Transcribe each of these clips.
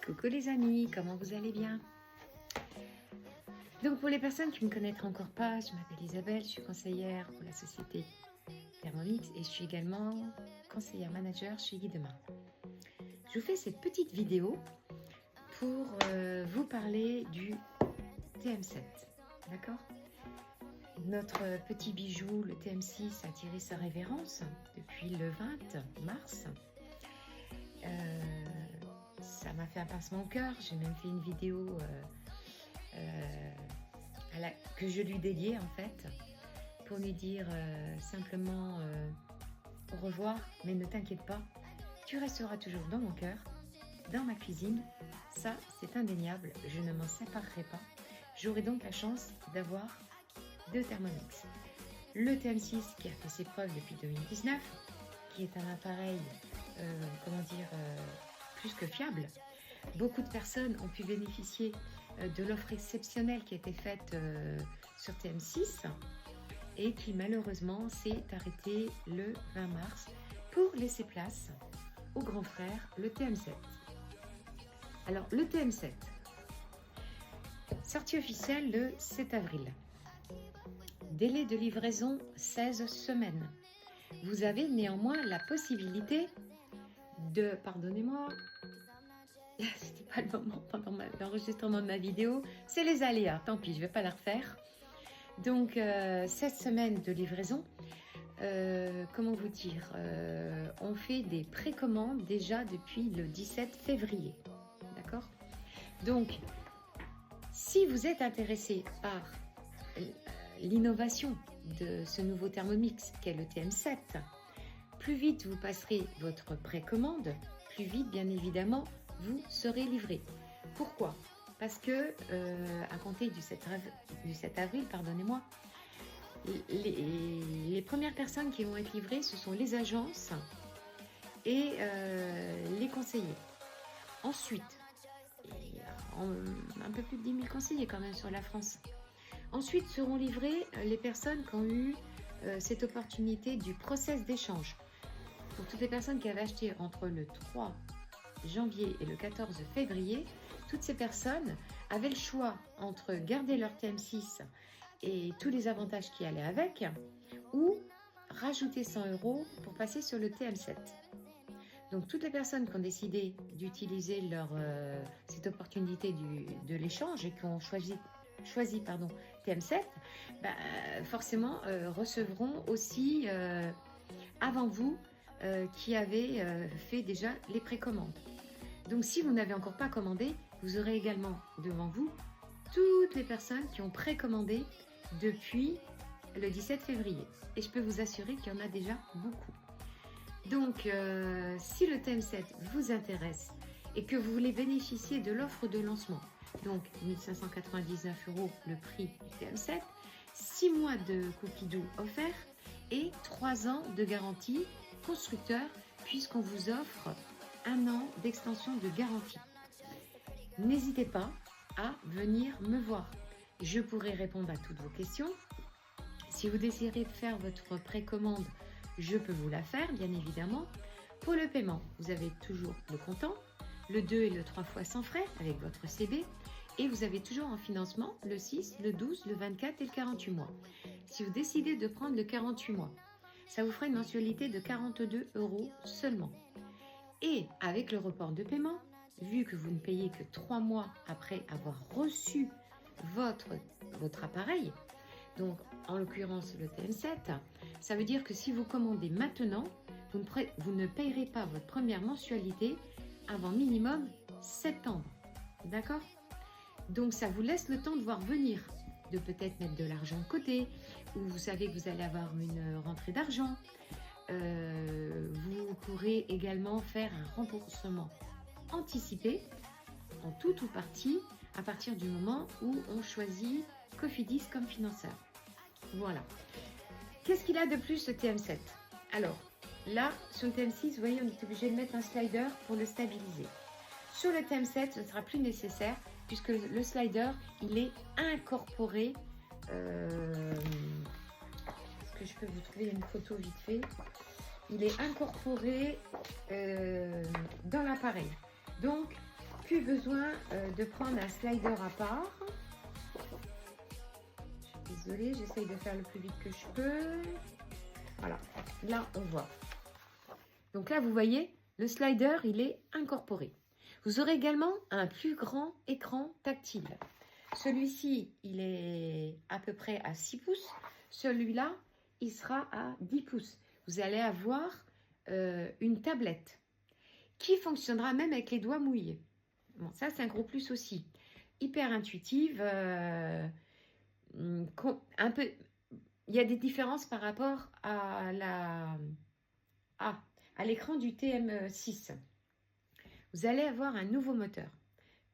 Coucou les amis, comment vous allez bien? Donc pour les personnes qui ne me connaîtraient encore pas, je m'appelle Isabelle, je suis conseillère pour la société Thermomix et je suis également conseillère manager chez Guidemain. Je vous fais cette petite vidéo pour vous parler du TM7, d'accord? Notre petit bijou, le TM6, a tiré sa révérence depuis le 20 mars. Ça m'a fait un pincement au cœur. J'ai même fait une vidéo que je lui dédiais en fait, pour lui dire simplement au revoir, mais ne t'inquiète pas, tu resteras toujours dans mon cœur, dans ma cuisine. Ça, c'est indéniable, je ne m'en séparerai pas. J'aurai donc la chance d'avoir deux Thermomix. Le TM6 qui a fait ses preuves depuis 2019, qui est un appareil, plus que fiable. Beaucoup de personnes ont pu bénéficier de l'offre exceptionnelle qui a été faite sur TM6 et qui malheureusement s'est arrêtée le 20 mars pour laisser place au grand frère, le TM7. Alors, le TM7, sortie officielle le 7 avril. Délai de livraison 16 semaines. Vous avez néanmoins la possibilité de, pardonnez-moi, c'était pas le moment pendant l'enregistrement de ma vidéo, c'est les aléas, tant pis, je vais pas la refaire. Donc 16 semaines de livraison, comment vous dire, on fait des précommandes déjà depuis le 17 février, d'accord? Donc, si vous êtes intéressé par l'innovation de ce nouveau Thermomix qu'est le TM7, plus vite vous passerez votre précommande, plus vite bien évidemment vous serez livré. Pourquoi? Parce que à compter du 7 avril, pardonnez-moi, les premières personnes qui vont être livrées, ce sont les agences et les conseillers. Ensuite, il y a un peu plus de 10 000 conseillers quand même sur la France. Ensuite seront livrées les personnes qui ont eu cette opportunité du process d'échange. Pour toutes les personnes qui avaient acheté entre le 3 janvier et le 14 février, toutes ces personnes avaient le choix entre garder leur TM6 et tous les avantages qui allaient avec, ou rajouter 100 € pour passer sur le TM7. Donc toutes les personnes qui ont décidé d'utiliser cette opportunité de l'échange et qui ont choisi TM7, forcément recevront aussi avant vous qui avez fait déjà les précommandes. Donc si vous n'avez encore pas commandé, vous aurez également devant vous toutes les personnes qui ont précommandé depuis le 17 février. Et je peux vous assurer qu'il y en a déjà beaucoup. Donc si le TM7 vous intéresse et que vous voulez bénéficier de l'offre de lancement, donc 1 599 € le prix du TM7, 6 mois de cookie doux offerts et 3 ans de garantie constructeur, puisqu'on vous offre 1 an d'extension de garantie. N'hésitez pas à venir me voir. Je pourrai répondre à toutes vos questions. Si vous désirez faire votre précommande, je peux vous la faire, bien évidemment. Pour le paiement, vous avez toujours le comptant, le 2 et le 3 fois sans frais avec votre CB. Et vous avez toujours en financement le 6, le 12, le 24 et le 48 mois. Si vous décidez de prendre le 48 mois, ça vous fera une mensualité de 42 € seulement. Et avec le report de paiement, vu que vous ne payez que 3 mois après avoir reçu votre appareil, donc en l'occurrence le TM7, ça veut dire que si vous commandez maintenant, vous ne payerez pas votre première mensualité avant minimum septembre. D'accord? Donc ça vous laisse le temps de voir venir, de peut-être mettre de l'argent de côté, ou vous savez que vous allez avoir une rentrée d'argent. Vous pourrez également faire un remboursement anticipé, en tout ou partie, à partir du moment où on choisit Cofidis comme financeur. Voilà. Qu'est-ce qu'il a de plus ce TM7? Alors, là, sur le TM6, vous voyez, on est obligé de mettre un slider pour le stabiliser. Sur le TM7, ce ne sera plus nécessaire puisque le slider, il est incorporé. Est-ce que je peux vous trouver une photo vite fait? Il est incorporé dans l'appareil. Donc, plus besoin de prendre un slider à part. Je suis désolée, j'essaye de faire le plus vite que je peux. Voilà, là on voit. Donc là vous voyez, le slider il est incorporé. Vous aurez également un plus grand écran tactile. Celui-ci il est à peu près à 6 pouces. Celui-là il sera à 10 pouces. Vous allez avoir une tablette qui fonctionnera même avec les doigts mouillés. Bon, ça, c'est un gros plus aussi. Hyper intuitive. Un peu, il y a des différences par rapport à l'écran du TM6. Vous allez avoir un nouveau moteur,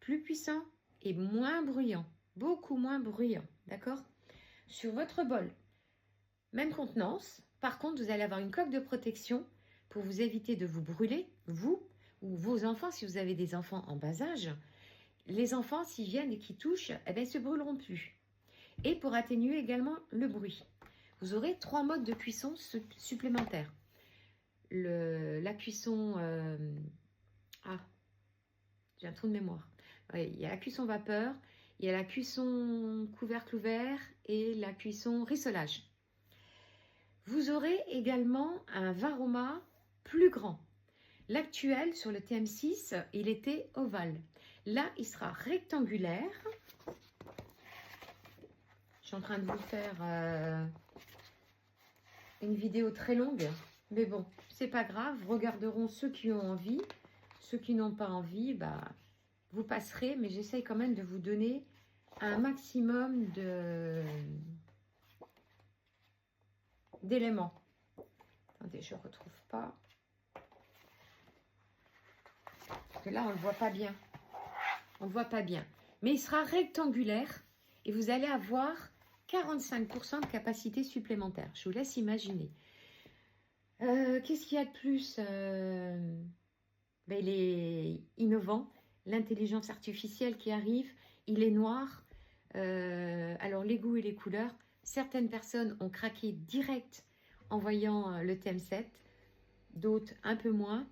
plus puissant et moins bruyant, beaucoup moins bruyant, d'accord? Sur votre bol, même contenance. Par contre, vous allez avoir une coque de protection pour vous éviter de vous brûler, vous ou vos enfants, si vous avez des enfants en bas âge. Les enfants, s'ils viennent et qu'ils touchent, eh bien, ils ne se brûleront plus. Et pour atténuer également le bruit. Vous aurez 3 modes de cuisson supplémentaires. La cuisson... j'ai un trou de mémoire. Ouais, il y a la cuisson vapeur, il y a la cuisson couvercle ouvert et la cuisson rissolage. Vous aurez également un varoma plus grand. L'actuel sur le TM6, il était ovale. Là, il sera rectangulaire. Je suis en train de vous faire une vidéo très longue. Mais bon, c'est pas grave. Regarderont ceux qui ont envie. Ceux qui n'ont pas envie, bah, vous passerez. Mais j'essaye quand même de vous donner un maximum d'éléments. Attendez, je ne retrouve pas. Parce que là, on ne le voit pas bien. On ne le voit pas bien. Mais il sera rectangulaire et vous allez avoir 45% de capacité supplémentaire. Je vous laisse imaginer. Qu'est-ce qu'il y a de plus il est innovant. L'intelligence artificielle qui arrive, il est noir. Alors, les goûts et les couleurs, certaines personnes ont craqué direct en voyant le TM7, d'autres un peu moins.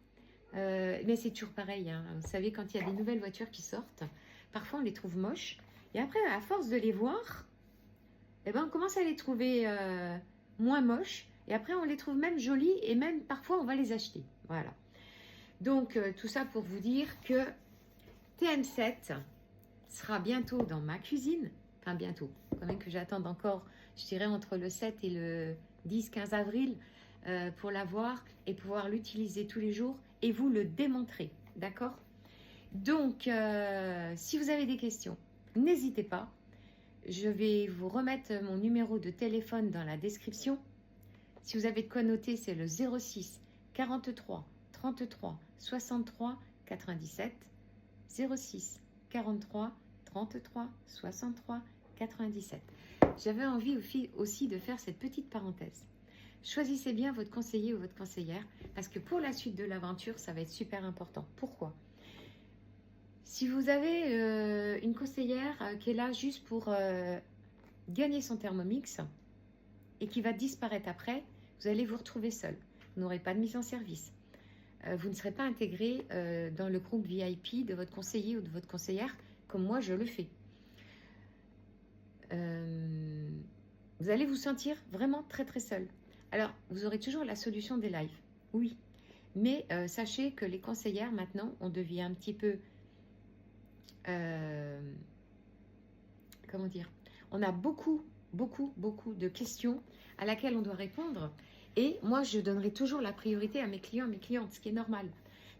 Mais c'est toujours pareil, hein. Vous savez, quand il y a des nouvelles voitures qui sortent, parfois on les trouve moches. Et après, à force de les voir, eh ben, on commence à les trouver moins moches. Et après, on les trouve même jolies et même parfois, on va les acheter. Voilà. Donc, tout ça pour vous dire que TM7 sera bientôt dans ma cuisine. Enfin, bientôt. Quand même que j'attende encore, je dirais, entre le 7 et le 10-15 avril pour l'avoir et pouvoir l'utiliser tous les jours et vous le démontrer. D'accord? Donc, si vous avez des questions, n'hésitez pas. Je vais vous remettre mon numéro de téléphone dans la description. Si vous avez de quoi noter, c'est le 06 43 33 63 97. 06 43 33 63 97. J'avais envie aussi de faire cette petite parenthèse. Choisissez bien votre conseiller ou votre conseillère parce que pour la suite de l'aventure, ça va être super important. Pourquoi? Si vous avez une conseillère qui est là juste pour gagner son Thermomix et qui va disparaître après, vous allez vous retrouver seul. Vous n'aurez pas de mise en service. Vous ne serez pas intégré dans le groupe VIP de votre conseiller ou de votre conseillère comme moi je le fais. Vous allez vous sentir vraiment très très seul. Alors, vous aurez toujours la solution des lives, oui. Mais sachez que les conseillères, maintenant, on devient un petit peu... comment dire? On a beaucoup de questions à laquelle on doit répondre. Et moi, je donnerai toujours la priorité à mes clients, à mes clientes, ce qui est normal.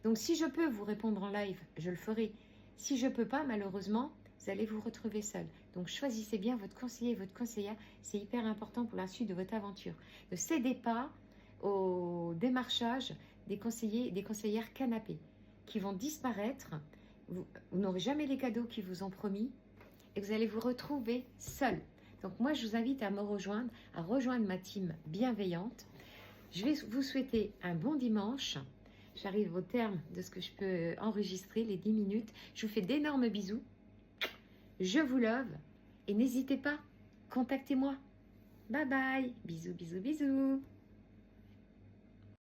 Donc, si je peux vous répondre en live, je le ferai. Si je ne peux pas, malheureusement, vous allez vous retrouver seul. Donc, choisissez bien votre conseiller et votre conseillère. C'est hyper important pour la suite de votre aventure. Ne cédez pas au démarchage des conseillers et des conseillères canapés qui vont disparaître. Vous n'aurez jamais les cadeaux qu'ils vous ont promis et vous allez vous retrouver seul. Donc, moi, je vous invite à me rejoindre, à rejoindre ma team bienveillante. Je vais vous souhaiter un bon dimanche. J'arrive au terme de ce que je peux enregistrer, les 10 minutes. Je vous fais d'énormes bisous. Je vous love. Et n'hésitez pas, contactez-moi. Bye bye. Bisous, bisous, bisous.